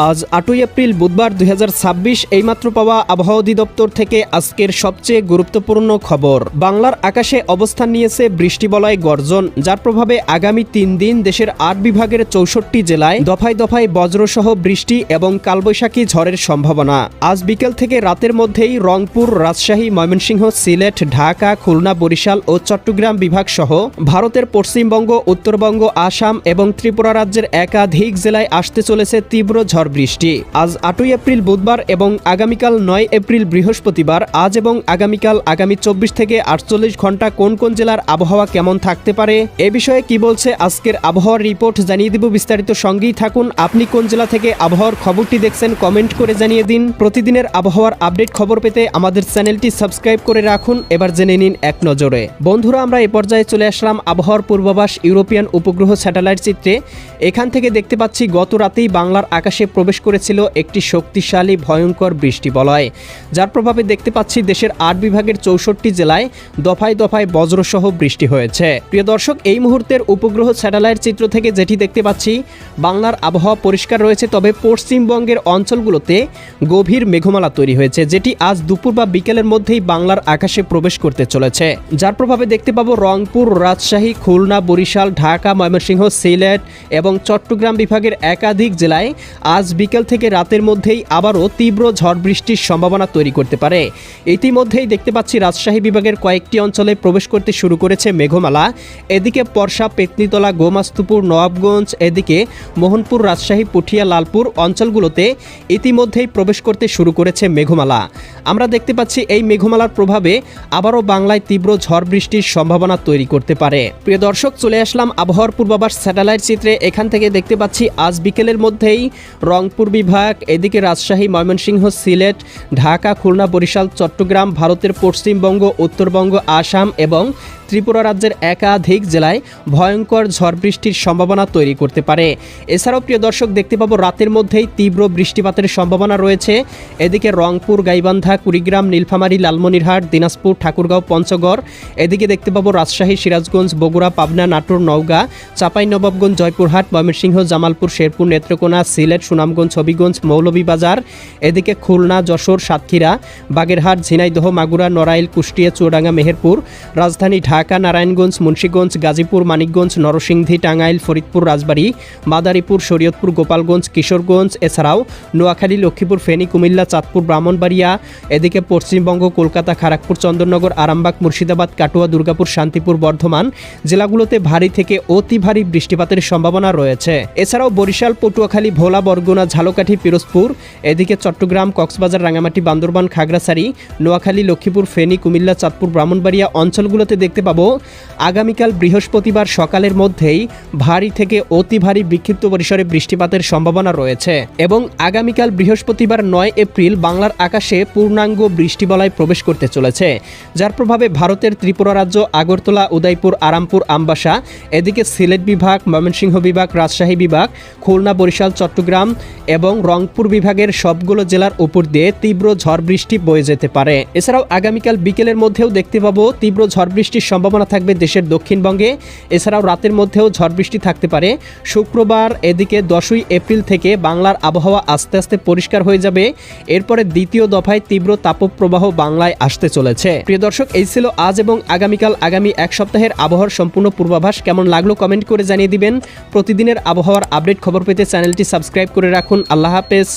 আজ ৮ই এপ্রিল বুধবার ২০২৬ এইমাত্র পাওয়া আবহাওয়া অধিদপ্তর থেকে আজকের সবচেয়ে গুরুত্বপূর্ণ খবর। বাংলার আকাশে অবস্থান নিয়েছে বৃষ্টিবলয় গর্জন, যার প্রভাবে আগামী ৩ দিন দেশের ৮ বিভাগের ৬৪ জেলায় দফায় দফায় বজ্রসহ বৃষ্টি এবং কালবৈশাখী ঝড়ের সম্ভাবনা। আজ বিকেল থেকে রাতের মধ্যেই রংপুর, রাজশাহী, ময়মনসিংহ, সিলেট, ঢাকা, খুলনা, বরিশাল ও চট্টগ্রাম বিভাগ সহ ভারতের পশ্চিমবঙ্গ, উত্তরবঙ্গ, আসাম এবং ত্রিপুরা রাজ্যের একাধিক জেলায় আসতে চলেছে তীব্র ঝড় বৃষ্টি। আজ ৮ই এপ্রিল বুধবার এবং আগামীকাল ৯ এপ্রিল বৃহস্পতিবার আজ এবং আগামীকাল আগামী ২৪ থেকে ৪৮ ঘন্টা কোন কোন জেলার আবহাওয়া কেমন থাকতে পারে এ বিষয়ে কি বলছে আজকের আবহাওয়ার রিপোর্ট জানিয়ে দেব বিস্তারিত। সঙ্গেই থাকুন। আপনি কোন জেলা থেকে আবহাওয়ার খবরটি দেখছেন কমেন্ট করে জানিয়ে দিন। প্রতিদিনের আবহাওয়ার আপডেট খবর পেতে আমাদের চ্যানেলটি সাবস্ক্রাইব করে রাখুন। এবার জেনে নিন এক নজরে। বন্ধুরা, আমরা এ পর্যায়ে চলে আসলাম আবহাওয়ার পূর্বাভাস ইউরোপিয়ান উপগ্রহ স্যাটেলাইট চিত্রে। এখান থেকে দেখতে পাচ্ছি গত রাতেই বাংলার আকাশে প্রবেশ করেছিল একটি শক্তিশালী ভয়ঙ্কর বৃষ্টিবলয়, যার প্রভাবে দেখতে পাচ্ছি দেশের ৮ বিভাগের ৬৪ জেলায় দফায় দফায় বজ্রসহ বৃষ্টি হয়েছে। প্রিয় দর্শক, এই মুহূর্তের উপগ্রহ স্যাটেলাইট চিত্র থেকে যেটি দেখতে পাচ্ছি, বাংলার আবহাওয়া পরিষ্কার রয়েছে, তবে পশ্চিমবঙ্গের অঞ্চলগুলোতে গভীর মেঘমালা তৈরি হয়েছে, যেটি আজ দুপুর বা বিকেলের মধ্যেই বাংলার আকাশে প্রবেশ করতে চলেছে, যার প্রভাবে দেখতে পাবো রংপুর, রাজশাহী, খুলনা, বরিশাল, ঢাকা, ময়মনসিংহ, সিলেট এবং চট্টগ্রাম বিভাগের একাধিক জেলায় আজ বিকেল থেকে রাতের মধ্যেই আবারও তীব্র ঝড় বৃষ্টির সম্ভাবনা তৈরি করতে পারে। ইতিমধ্যেই দেখতে পাচ্ছি রাজশাহী বিভাগের কয়েকটি অঞ্চলে প্রবেশ করতে শুরু করেছে মেঘমালা। এদিকে পরশা, পেতনিতলা, গোমাস্তুপুর, নবাবগঞ্জ, এদিকে মোহনপুর, রাজশাহী, পুঠিয়া, লালপুর অঞ্চলগুলোতে ইতিমধ্যেই প্রবেশ করতে শুরু করেছে মেঘমালা। আমরা দেখতে পাচ্ছি এই মেঘমালার প্রভাবে আবারও বাংলায় তীব্র ঝড় বৃষ্টির সম্ভাবনা তৈরি করতে পারে। প্রিয় দর্শক, চলে আসলাম আবহাওয়ার পূর্বাভাস স্যাটেলাইট চিত্রে। এখান থেকে দেখতে পাচ্ছি আজ বিকেলের মধ্যেই রংপুর বিভাগ, এদিকে রাজশাহী, ময়মনসিংহ, সিলেট, ঢাকা, খুলনা, বরিশাল, চট্টগ্রাম, ভারতের পশ্চিমবঙ্গ, উত্তরবঙ্গ, আসাম এবং ত্রিপুরা রাজ্যের একাধিক জেলায় ভয়ঙ্কর ঝড় বৃষ্টির সম্ভাবনা তৈরি করতে পারে। এছাড়াও প্রিয় দর্শক, দেখতে পাবো রাতের মধ্যেই তীব্র বৃষ্টিপাতের সম্ভাবনা রয়েছে। এদিকে রংপুর, গাইবান্ধা, কুড়িগ্রাম, নীলফামারী, লালমনিরহাট, দিনাজপুর, ঠাকুরগাঁও, পঞ্চগড়, এদিকে দেখতে পাবো রাজশাহী, সিরাজগঞ্জ, বগুড়া, পাবনা, নাটোর, নওগাঁ, চাঁপাইনবাবগঞ্জ, জয়পুরহাট, ময়মনসিংহ, জামালপুর, শেরপুর, নেত্রকোনা, সিলেট, সুনামগঞ্জ, হবিগঞ্জ, মৌলভীবাজার, এদিকে খুলনা, যশোর, সাতক্ষীরা, বাগেরহাট, ঝিনাইদহ, মাগুরা, নড়াইল, কুষ্টিয়া, চুয়াডাঙ্গা, মেহেরপুর, রাজধানী ঢাকা, নারায়ণগঞ্জ, মুন্সিগঞ্জ, গাজীপুর, মানিকগঞ্জ, নরসিংদী, টাঙ্গাইল, ফরিদপুর, রাজবাড়ী, মাদারীপুর, শরীয়তপুর, গোপালগঞ্জ, কিশোরগঞ্জ, এছাড়াও নোয়াখালী, লক্ষ্মীপুর, ফেনী, কুমিল্লা, চাঁদপুর, ব্রাহ্মণবাড়িয়া, এদিকে পশ্চিমবঙ্গ, কলকাতা, খড়গপুর, চন্দননগর, আরামবাগ, মুর্শিদাবাদ, কাটুয়া, দুর্গাপুর, শান্তিপুর, বর্ধমান জেলাগুলোতে ভারী থেকে অতি ভারী বৃষ্টিপাতের সম্ভাবনা রয়েছে। এছাড়াও বরিশাল, পটুয়াখালী, ভোলা, বরগুনা, ঝালকাঠি, পিরোজপুর, এদিকে চট্টগ্রাম, কক্সবাজার, রাঙামাটি, বান্দরবান, খাগড়াছড়ি, নোয়াখালী, লক্ষ্মীপুর, ফেনী, কুমিল্লা, চাঁদপুর, ব্রাহ্মণবাড়িয়া অঞ্চলগুলোতে দেখতে পাবো আগামীকাল বৃহস্পতিবার সকালের মধ্যেই ভারী থেকে অতি ভারী বিক্ষিপ্ত পরিসরে বৃষ্টিপাতের সম্ভাবনা রয়েছে এবং আগামীকাল বৃহস্পতিবার ৯ এপ্রিল বাংলার আকাশে পূর্ণাঙ্গ বৃষ্টিবলয় প্রবেশ করতে চলেছে, যার প্রভাবে ভারতের ত্রিপুরা রাজ্য, আগরতলা, উদয়পুর, আরামপুর, আমবাসা, এদিকে সিলেট বিভাগ, ময়মনসিংহ বিভাগ, রাজশাহী বিভাগ, খুলনা, বরিশাল, চট্টগ্রাম এবং রংপুর বিভাগের সবগুলো জেলার উপর দিয়ে তীব্র ঝড় বৃষ্টি বয়ে যেতে পারে। এছাড়াও আগামীকাল বিকেলের মধ্যেও দেখতে পাবো তীব্র ঝড় বৃষ্টির সম্ভাবনা থাকবে দেশের দক্ষিণবঙ্গে। এছাড়াও রাতের মধ্যেও ঝড় বৃষ্টি থাকতে পারে। শুক্রবার এদিকে 10ই এপ্রিল থেকে বাংলার আবহাওয়া আস্তে আস্তে পরিষ্কার হয়ে যাবে। এরপরে দ্বিতীয় দফায় তীব্র তাপপ্রবাহ বাংলায় আসতে চলেছে। প্রিয় দর্শক, এই ছিল আজ এবং আগামীকাল আগামী এক সপ্তাহের আবহাওয়ার সম্পূর্ণ পূর্বাভাস। কেমন লাগলো কমেন্ট করে জানিয়ে দিবেন। প্রতিদিনের আবহাওয়ার আপডেট খবর পেতে চ্যানেলটি সাবস্ক্রাইব করে রাখুন। আল্লাহ হাফেজ।